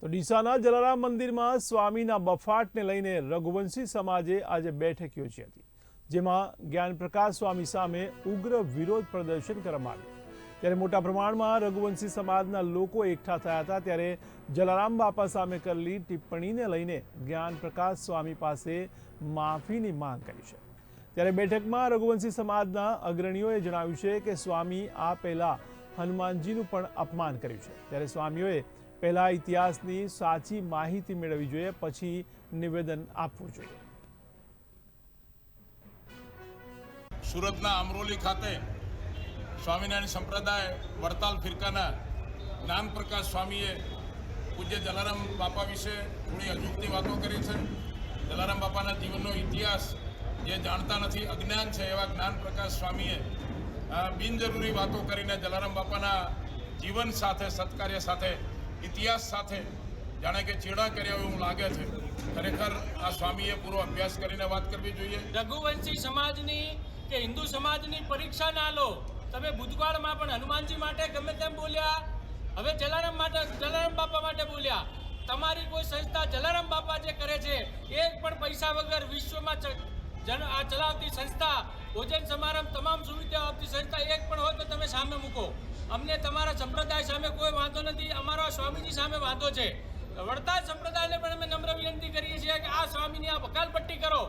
તો ડીસાના જલારામ મંદિરમાં સ્વામીના બફાટને લઈને રઘુવંશી સમાજે આજે બેઠક યોજી હતી, જેમાં જ્ઞાનપ્રકાશ સ્વામી સામે ઉગ્ર વિરોધ પ્રદર્શન કરવામાં આવ્યું। ત્યારે મોટા પ્રમાણમાં રઘુવંશી સમાજના લોકો એકઠા થયા હતા। ત્યારે જલારામ બાપા સામે કરેલી ટિપ્પણીને લઈને જ્ઞાનપ્રકાશ સ્વામી પાસે માફીની માંગ કરી છે। ત્યારે બેઠકમાં રઘુવંશી સમાજના અગ્રણીઓએ જણાવ્યું છે કે સ્વામી આ પહેલા હનુમાનજીનું પણ અપમાન કર્યું છે। ત્યારે સ્વામીઓએ પહેલા ઇતિહાસની સાચી માહિતી મેળવવી જોઈએ, પછી નિવેદન આપવું જોઈએ। સુરતના અમરોલી ખાતે સ્વામિનારાયણ સંપ્રદાય વડતાલ ફિરકાના જ્ઞાનપ્રકાશ સ્વામીએ પૂજ્ય જલારામ બાપા વિશે થોડી અજુગતી વાતો કરી છે। જલારામ બાપાના જીવનનો ઇતિહાસ જે જાણતા નથી, અજ્ઞાન છે એવા જ્ઞાનપ્રકાશ સ્વામીએ બિનજરૂરી વાતો કરીને જલારામ બાપાના જીવન સાથે, સત્કાર્ય સાથે, ઇતિહાસ સાથે જાણે કે ચેડા કર્યા એવું લાગે છે। ખરેખર આ સ્વામીએ પૂરો અભ્યાસ કરીને વાત કરવી જોઈએ। રઘુવંશી સમાજની કે હિન્દુ સમાજની પરીક્ષા ના લો। તમે ભૂતકાળમાં પણ હનુમાનજી માટે ગમે તેમ બોલ્યા, હવે જલારામ બાપા માટે બોલ્યા। તમારી કોઈ સંસ્થા જલારામ બાપા જે કરે છે એક પણ પૈસા વગર વિશ્વમાં આ ચલાવતી સંસ્થા, ભોજન સમારંભ તમામ સુવિધાઓ આપતી સંસ્થા એક પણ હોય તો તમે સામે મૂકો। અમને તમારા સંપ્રદાય સામે કોઈ વાંધો નથી, અમારા સ્વામીજી સામે વાંધો છે। વડતાલ સંપ્રદાયને પણ અમે નમ્ર વિનંતી કરીએ છીએ કે આ સ્વામીની આ વકાલપટ્ટી કરો